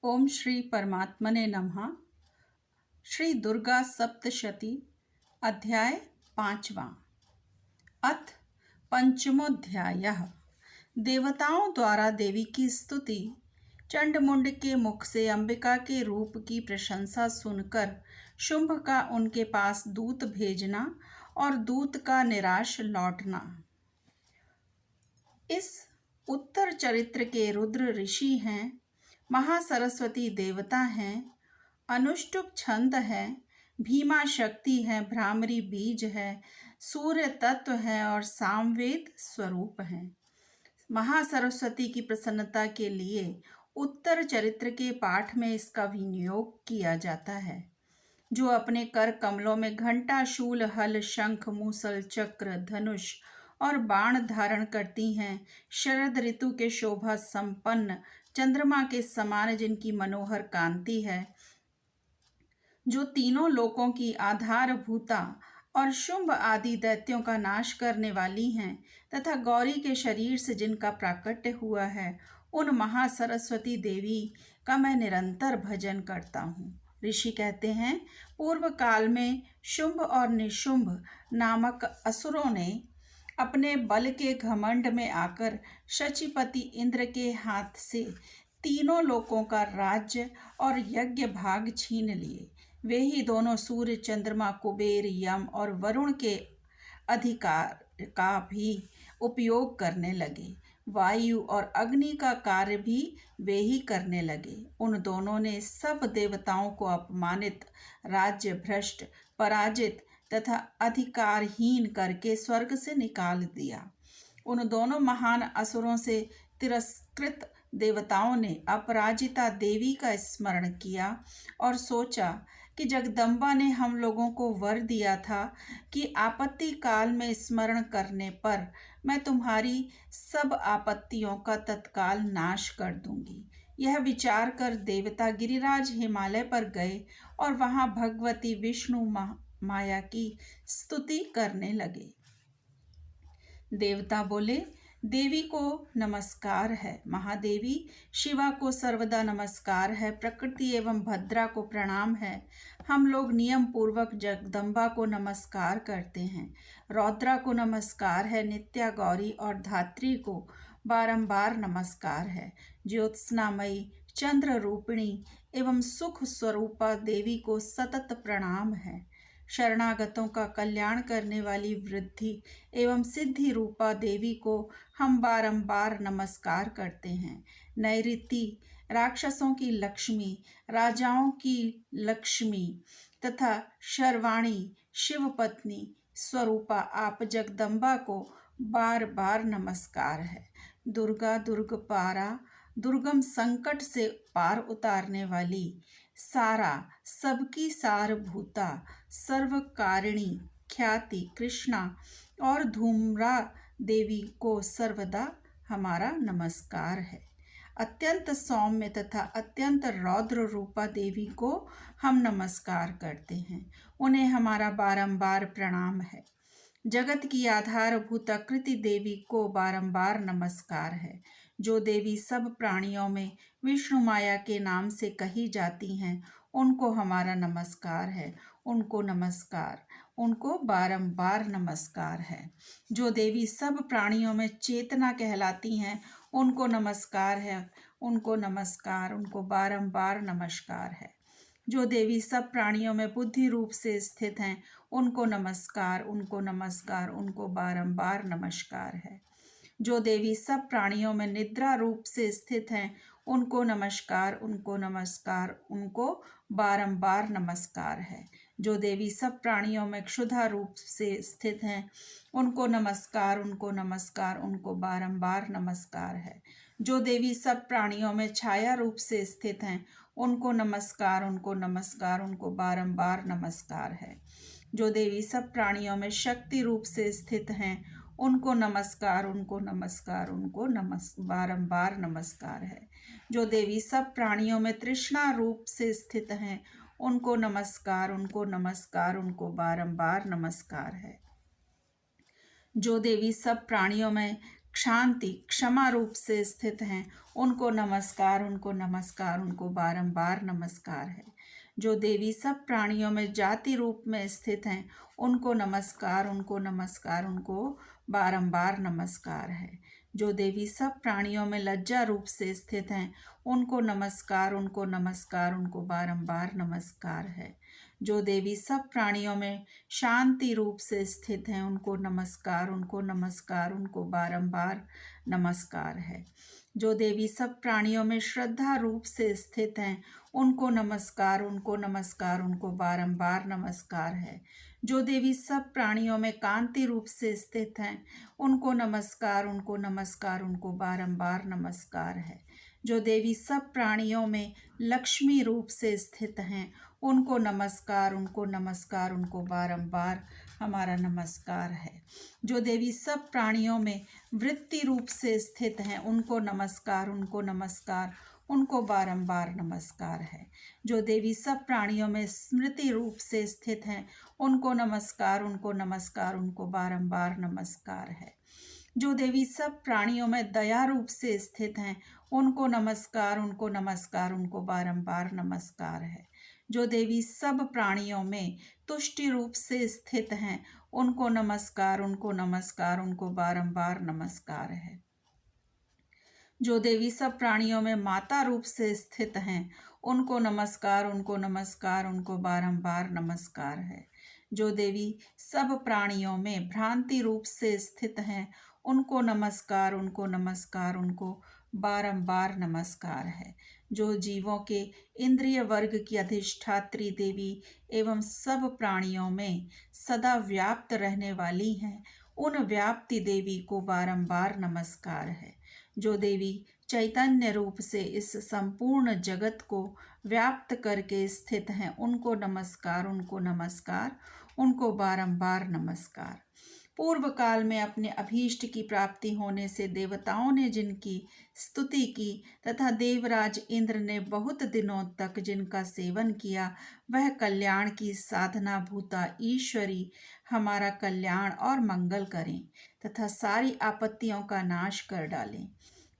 ओम श्री परमात्मने नमः। श्री दुर्गा सप्तशती अध्याय 5वां। अथ पंचमोध्यायः। देवताओं द्वारा देवी की स्तुति। चंडमुंड के मुख से अंबिका के रूप की प्रशंसा सुनकर शुंभ का उनके पास दूत भेजना और दूत का निराश लौटना। इस उत्तर चरित्र के रुद्र ऋषि हैं, महासरस्वती देवता हैं, अनुष्टुप छंद है, भीमा शक्ति है, भ्रामरी बीज है, सूर्य तत्व है और सामवेद स्वरूप है। महासरस्वती की प्रसन्नता के लिए उत्तर चरित्र के पाठ में इसका विनियोग किया जाता है, जो अपने कर कमलों में घंटा, शूल, हल, शंख, मूसल, चक्र, धनुष और बाण धारण करती हैं। शरद ऋतु के शोभा संपन्न चंद्रमा के समान जिनकी मनोहर कांति है, जो तीनों लोकों की आधारभूता और शुंभ आदि दैत्यों का नाश करने वाली हैं, तथा गौरी के शरीर से जिनका प्राकट्य हुआ है, उन महासरस्वती देवी का मैं निरंतर भजन करता हूँ। ऋषि कहते हैं, पूर्व काल में शुंभ और निशुंभ नामक असुरों ने अपने बल के घमंड में आकर शचीपति इंद्र के हाथ से तीनों लोकों का राज्य और यज्ञ भाग छीन लिए। वे ही दोनों सूर्य, चंद्रमा, कुबेर, यम और वरुण के अधिकार का भी उपयोग करने लगे। वायु और अग्नि का कार्य भी वे ही करने लगे। उन दोनों ने सब देवताओं को अपमानित, राज्य भ्रष्ट, पराजित तथा अधिकारहीन करके स्वर्ग से निकाल दिया। उन दोनों महान असुरों से तिरस्कृत देवताओं ने अपराजिता देवी का स्मरण किया और सोचा कि जगदम्बा ने हम लोगों को वर दिया था कि आपत्ति काल में स्मरण करने पर मैं तुम्हारी सब आपत्तियों का तत्काल नाश कर दूंगी। यह विचार कर देवता गिरिराज हिमालय पर गए और वहां भगवती विष्णु माया की स्तुति करने लगे। देवता बोले, देवी को नमस्कार है, महादेवी शिवा को सर्वदा नमस्कार है, प्रकृति एवं भद्रा को प्रणाम है। हम लोग नियम पूर्वक जगदम्बा को नमस्कार करते हैं। रौद्रा को नमस्कार है, नित्या, गौरी और धात्री को बारंबार नमस्कार है। ज्योत्स्नामयी, चंद्र रूपिणी एवं सुख स्वरूपा देवी को सतत प्रणाम है। शरणागतों का कल्याण करने वाली वृद्धि एवं सिद्धि रूपा देवी को हम बारंबार नमस्कार करते हैं। नैऋति, राक्षसों की लक्ष्मी, राजाओं की लक्ष्मी तथा शर्वाणी, शिवपत्नी स्वरूपा आप जगदम्बा को बार बार नमस्कार है। दुर्गा, दुर्गपारा, दुर्गम संकट से पार उतारने वाली, सारा, सबकी सारभूता, सर्वकारिणी, ख्याति, कृष्णा और धूम्रा देवी को सर्वदा हमारा नमस्कार है। अत्यंत सौम्य तथा अत्यंत रौद्र रूपा देवी को हम नमस्कार करते हैं। उन्हें हमारा बारंबार प्रणाम है। जगत की आधारभूत कृति देवी को बारंबार नमस्कार है। जो देवी सब प्राणियों में विष्णु माया के नाम से कही जाती हैं, उनको हमारा नमस्कार है। उनको नमस्कार, उनको बारंबार नमस्कार है। जो देवी सब प्राणियों में चेतना कहलाती हैं, उनको नमस्कार है। उनको नमस्कार, उनको बारंबार नमस्कार है। जो देवी सब प्राणियों में बुद्धि रूप से स्थित हैं, उनको नमस्कार, उनको नमस्कार, उनको बारंबार नमस्कार है। जो देवी सब प्राणियों में निद्रा रूप से स्थित हैं, उनको नमस्कार, उनको नमस्कार, उनको बारंबार नमस्कार है। जो देवी सब प्राणियों में क्षुधा रूप से स्थित हैं, उनको नमस्कार, उनको नमस्कार, उनको बारंबार नमस्कार है। जो देवी सब प्राणियों में छाया रूप से स्थित हैं, उनको नमस्कार, उनको नमस्कार, उनको बारंबार नमस्कार है। जो देवी सब प्राणियों में शक्ति रूप से स्थित हैं, उनको नमस्कार, उनको नमस्कार, उनको बारंबार नमस्कार है। जो देवी सब प्राणियों में तृष्णा रूप से स्थित हैं, उनको नमस्कार, उनको नमस्कार, उनको बारंबार नमस्कार है। जो देवी सब प्राणियों में शांति क्षमा रूप से स्थित हैं, उनको नमस्कार, उनको नमस्कार, उनको बारंबार नमस्कार है। जो देवी सब प्राणियों में जाति रूप में स्थित हैं, उनको नमस्कार, उनको नमस्कार, उनको बारंबार नमस्कार है। जो देवी सब प्राणियों में लज्जा रूप से स्थित हैं, उनको नमस्कार, उनको नमस्कार, उनको बारंबार नमस्कार है। जो देवी सब प्राणियों में शांति रूप से स्थित हैं, उनको नमस्कार, उनको नमस्कार, उनको बारंबार नमस्कार है। जो देवी सब प्राणियों में श्रद्धा रूप से स्थित हैं, उनको नमस्कार, उनको नमस्कार, उनको बारंबार नमस्कार है। जो देवी सब प्राणियों में कांति रूप से स्थित हैं, उनको नमस्कार, उनको नमस्कार, उनको बारंबार नमस्कार है। जो देवी सब प्राणियों में लक्ष्मी रूप से स्थित हैं, उनको नमस्कार, उनको नमस्कार, उनको बारंबार हमारा नमस्कार है। जो देवी सब प्राणियों में वृत्ति रूप से स्थित हैं, उनको नमस्कार, उनको नमस्कार, उनको बारंबार नमस्कार है। जो देवी सब प्राणियों में स्मृति रूप से स्थित हैं, उनको नमस्कार, उनको नमस्कार, उनको बारंबार नमस्कार है। जो देवी सब प्राणियों में दया रूप से स्थित हैं, उनको नमस्कार, उनको नमस्कार, उनको बारंबार नमस्कार है। जो देवी सब प्राणियों में तुष्टि रूप से स्थित हैं, उनको नमस्कार, उनको नमस्कार, उनको बारंबार नमस्कार है। जो देवी सब प्राणियों में माता रूप से स्थित हैं, उनको नमस्कार, उनको नमस्कार, उनको बारंबार नमस्कार है। जो देवी सब प्राणियों में भ्रांति रूप से स्थित हैं, उनको नमस्कार, उनको नमस्कार, उनको बारंबार नमस्कार है। जो जीवों के इंद्रिय वर्ग की अधिष्ठात्री देवी एवं सब प्राणियों में सदा व्याप्त रहने वाली हैं, उन व्याप्ति देवी को बारंबार नमस्कार है। जो देवी चैतन्य रूप से इस संपूर्ण जगत को व्याप्त करके स्थित हैं, उनको नमस्कार, उनको नमस्कार, उनको बारंबार नमस्कार। पूर्व काल में अपने अभीष्ट की प्राप्ति होने से देवताओं ने जिनकी स्तुति की तथा देवराज इंद्र ने बहुत दिनों तक जिनका सेवन किया, वह कल्याण की साधना भूता ईश्वरी हमारा कल्याण और मंगल करें तथा सारी आपत्तियों का नाश कर डालें।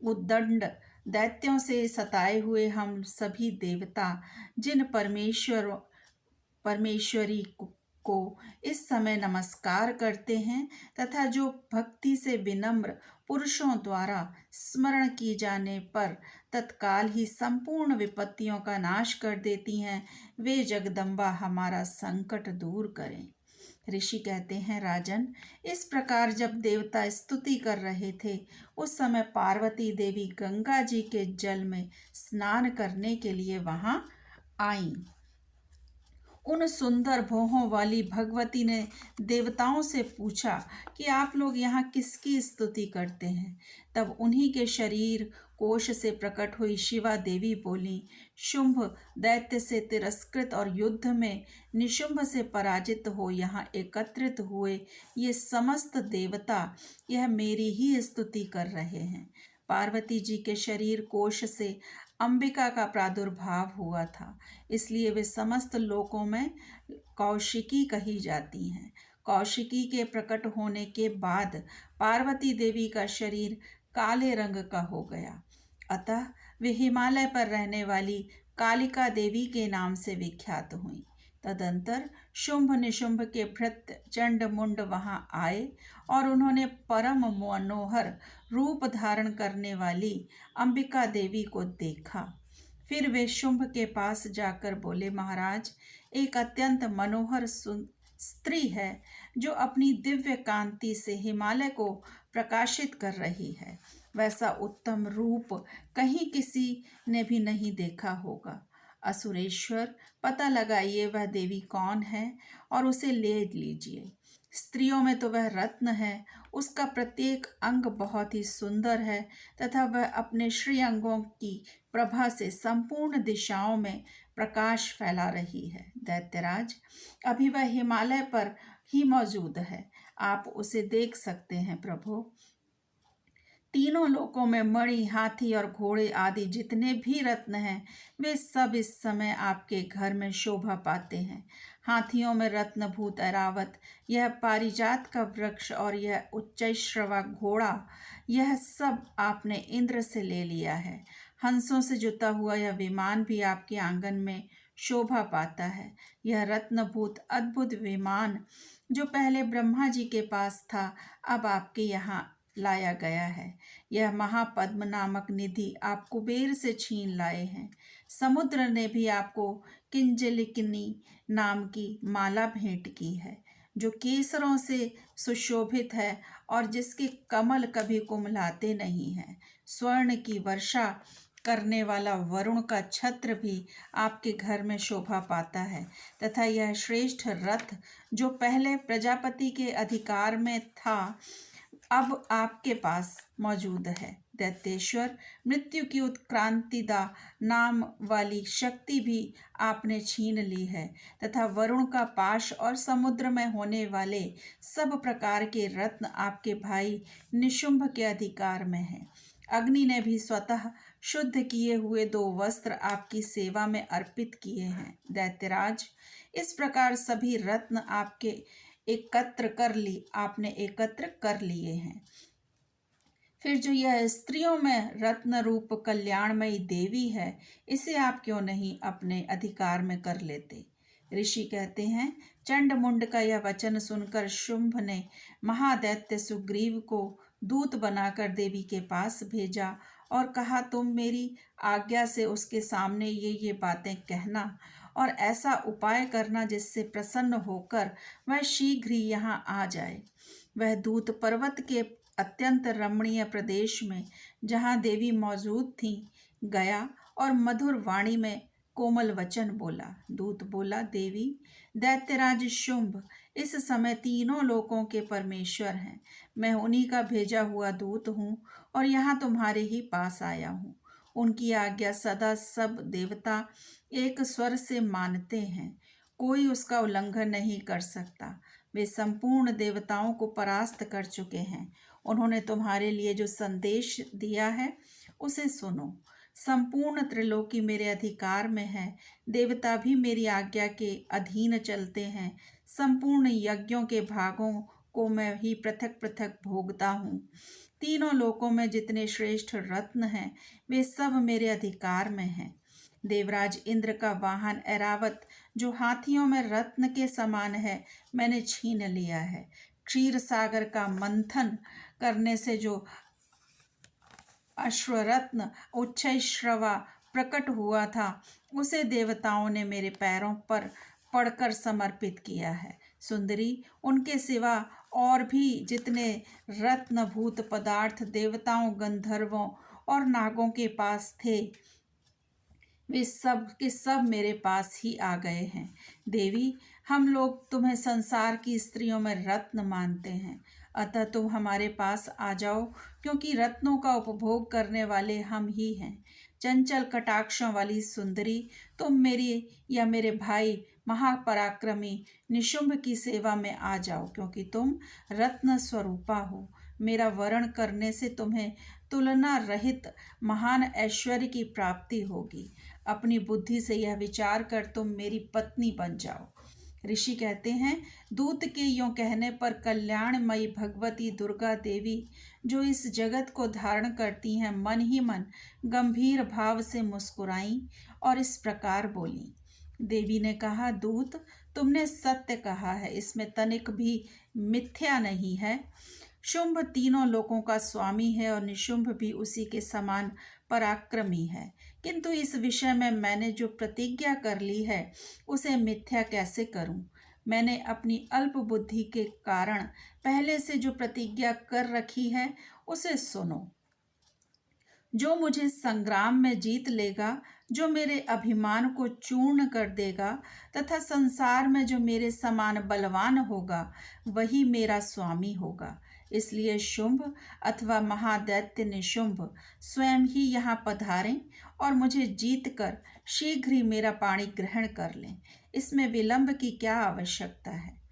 उद्दंड दैत्यों से सताए हुए हम सभी देवता जिन परमेश्वरी को इस समय नमस्कार करते हैं तथा जो भक्ति से विनम्र पुरुषों द्वारा स्मरण की जाने पर तत्काल ही संपूर्ण विपत्तियों का नाश कर देती हैं, वे जगदम्बा हमारा संकट दूर करें। ऋषि कहते हैं, राजन, इस प्रकार जब देवता स्तुति कर रहे थे, उस समय पार्वती देवी गंगा जी के जल में स्नान करने के लिए वहां आईं। उन सुंदर भौहों वाली भगवती ने देवताओं से पूछा कि आप लोग यहाँ किसकी स्तुति करते हैं। तब उन्हीं के शरीर कोश से प्रकट हुई शिवा देवी बोली, शुंभ दैत्य से तिरस्कृत और युद्ध में निशुंभ से पराजित हो यहाँ एकत्रित हुए ये समस्त देवता यह मेरी ही स्तुति कर रहे हैं। पार्वती जी के शरीर कोश से अंबिका का प्रादुर्भाव हुआ था, इसलिए वे समस्त लोकों में कौशिकी कही जाती हैं। कौशिकी के प्रकट होने के बाद पार्वती देवी का शरीर काले रंग का हो गया, अतः वे हिमालय पर रहने वाली कालिका देवी के नाम से विख्यात हुई। तदंतर शुंभ निशुंभ के भृत्य चंड मुंड वहां आए और उन्होंने परम मनोहर रूप धारण करने वाली अंबिका देवी को देखा। फिर वे शुंभ के पास जाकर बोले, महाराज, एक अत्यंत मनोहर स्त्री है जो अपनी दिव्य कांति से हिमालय को प्रकाशित कर रही है। वैसा उत्तम रूप कहीं किसी ने भी नहीं देखा होगा। असुरेश्वर, पता लगाइए वह देवी कौन है और उसे ले लीजिए। स्त्रियों में तो वह रत्न है, उसका प्रत्येक अंग बहुत ही सुंदर है तथा वह अपने श्री अंगों की प्रभा से संपूर्ण दिशाओं में प्रकाश फैला रही है। दैत्यराज, अभी वह हिमालय पर ही मौजूद है, आप उसे देख सकते हैं प्रभु। तीनों लोकों में मणि, हाथी और घोड़े आदि जितने भी रत्न हैं, वे सब इस समय आपके घर में शोभा पाते हैं। हाथियों में रत्नभूत ऐरावत, यह पारिजात का वृक्ष और यह उच्चैश्रवा घोड़ा, यह सब आपने इंद्र से ले लिया है। हंसों से जुता हुआ यह विमान भी आपके आंगन में शोभा पाता है। यह रत्नभूत अद्भुत विमान जो पहले ब्रह्मा जी के पास था, अब आपके यहाँ लाया गया है। यह महापद्म नामक निधि आप कुबेर से छीन लाए हैं। समुद्र ने भी आपको किंजलिकनी नाम की माला भेंट की है, जो केसरों से सुशोभित है और जिसके कमल कभी कुम्हलाते नहीं हैं। स्वर्ण की वर्षा करने वाला वरुण का छत्र भी आपके घर में शोभा पाता है, तथा यह श्रेष्ठ रथ जो पहले प्रजापति के अधिकार में था, अब आपके पास मौजूद है। दैत्येश्वर, मृत्यु की उत्क्रांतिदा नाम वाली शक्ति भी आपने छीन ली है, तथा वरुण का पाश और समुद्र में होने वाले सब प्रकार के रत्न आपके भाई निशुंभ के अधिकार में हैं। अग्नि ने भी स्वतः शुद्ध किए हुए 2 वस्त्र आपकी सेवा में अर्पित किए हैं। दैत्यराज, इस प्रकार सभी रत्न आपने एकत्र कर लिए हैं। फिर जो यह स्त्रियों में रत्न रूप कल्याणमयी देवी है, इसे आप क्यों नहीं अपने अधिकार में कर लेते? ऋषि कहते हैं, चंड मुंड का यह वचन सुनकर शुंभ ने महादैत्य सुग्रीव को दूत बनाकर देवी के पास भेजा और कहा, तुम मेरी आज्ञा से उसके सामने ये बातें कहना और ऐसा उपाय करना जिससे प्रसन्न होकर वह शीघ्र ही यहाँ आ जाए। वह दूत पर्वत के अत्यंत रमणीय प्रदेश में, जहाँ देवी मौजूद थी, गया और मधुर वाणी में कोमल वचन बोला। दूत बोला, देवी, दैत्यराज शुंभ इस समय तीनों लोकों के परमेश्वर हैं। मैं उन्हीं का भेजा हुआ दूत हूँ और यहाँ तुम्हारे ही पास आया हूँ। उनकी आज्ञा सदा सब देवता एक स्वर से मानते हैं, कोई उसका उल्लंघन नहीं कर सकता। वे संपूर्ण देवताओं को परास्त कर चुके हैं। उन्होंने तुम्हारे लिए जो संदेश दिया है उसे सुनो। संपूर्ण त्रिलोकी मेरे अधिकार में है। देवता भी मेरी आज्ञा के अधीन चलते हैं। संपूर्ण यज्ञों के भागों को मैं ही पृथक पृथक भोगता हूँ। तीनों लोकों में जितने श्रेष्ठ रत्न हैं, वे सब मेरे अधिकार में हैं। देवराज इंद्र का वाहन ऐरावत, जो हाथियों में रत्न के समान है, मैंने छीन लिया है। क्षीर सागर का मंथन करने से जो अश्वरत्न उच्चैश्रवा प्रकट हुआ था, उसे देवताओं ने मेरे पैरों पर पड़कर समर्पित किया है। सुंदरी, उनके सिवा और भी जितने रत्नभूत पदार्थ देवताओं, गंधर्वों और नागों के पास थे, वे सब के सब मेरे पास ही आ गए हैं। देवी, हम लोग तुम्हें संसार की स्त्रियों में रत्न मानते हैं, अतः तुम हमारे पास आ जाओ, क्योंकि रत्नों का उपभोग करने वाले हम ही हैं। चंचल कटाक्षों वाली सुंदरी, तुम मेरी या मेरे भाई महापराक्रमी निशुंभ की सेवा में आ जाओ, क्योंकि तुम रत्न स्वरूपा हो। मेरा वरण करने से तुम्हें तुलना रहित महान ऐश्वर्य की प्राप्ति होगी। अपनी बुद्धि से यह विचार कर तुम मेरी पत्नी बन जाओ। ऋषि कहते हैं, दूत के यों कहने पर कल्याणमयी भगवती दुर्गा देवी, जो इस जगत को धारण करती हैं, मन ही मन गंभीर भाव से मुस्कुराई और इस प्रकार बोली। देवी ने कहा, दूत, तुमने सत्य कहा है, इसमें तनिक भी मिथ्या नहीं है। शुंभ तीनों लोकों का स्वामी है और निशुंभ भी उसी के समान पराक्रमी है, किंतु इस विषय में मैंने जो प्रतिज्ञा कर ली है उसे मिथ्या कैसे करूं? मैंने अपनी अल्प बुद्धि के कारण पहले से जो प्रतिज्ञा कर रखी है उसे सुनो। जो मुझे संग्राम में जीत लेगा, जो मेरे अभिमान को चूर्ण कर देगा तथा संसार में जो मेरे समान बलवान होगा, वही मेरा स्वामी होगा। इसलिए शुंभ अथवा महादैत्य निशुंभ स्वयं ही यहाँ पधारें और मुझे जीत कर शीघ्र ही मेरा पाणी ग्रहण कर लें। इसमें विलंब की क्या आवश्यकता है?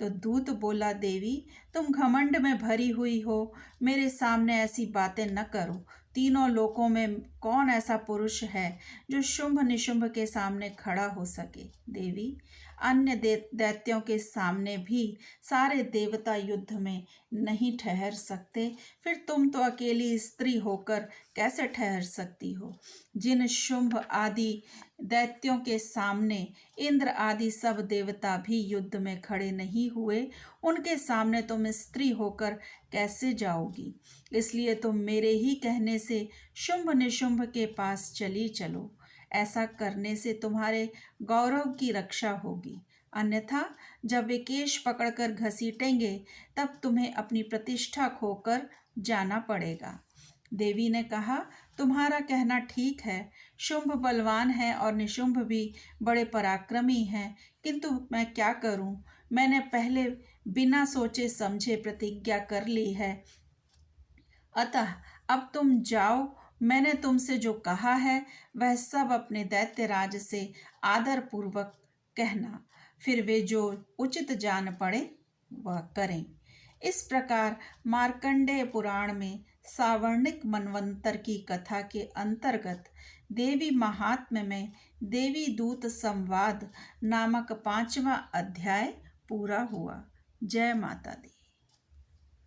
तो दूत बोला, देवी तुम घमंड में भरी हुई हो, मेरे सामने ऐसी बातें न करो। तीनों लोकों में कौन ऐसा पुरुष है जो शुंभ निशुंभ के सामने खड़ा हो सके। देवी, अन्य दैत्यों के सामने भी सारे देवता युद्ध में नहीं ठहर सकते, फिर तुम तो अकेली स्त्री होकर कैसे ठहर सकती हो। जिन शुंभ आदि दैत्यों के सामने इंद्र आदि सब देवता भी युद्ध में खड़े नहीं हुए, उनके सामने तुम स्त्री होकर कैसे जाओगी। इसलिए तुम मेरे ही कहने से शुंभ निशुंभ के पास चली चलो। ऐसा करने से तुम्हारे गौरव की रक्षा होगी, अन्यथा जब वे केश पकड़कर घसीटेंगे तब तुम्हें अपनी प्रतिष्ठा खोकर जाना पड़ेगा। देवी ने कहा, तुम्हारा कहना ठीक है। शुंभ बलवान है और निशुंभ भी बड़े पराक्रमी हैं, किंतु मैं क्या करूं। मैंने पहले बिना सोचे समझे प्रतिज्ञा कर ली है, अतः अब तुम जाओ। मैंने तुमसे जो कहा है वह सब अपने दैत्यराज से आदर पूर्वक कहना, फिर वे जो उचित जान पड़े वह करें। इस प्रकार मार्कंडेय पुराण में सावर्णिक मनवंतर की कथा के अंतर्गत देवी महात्म्य में देवी दूत संवाद नामक 5वां अध्याय पूरा हुआ। जय माता दी।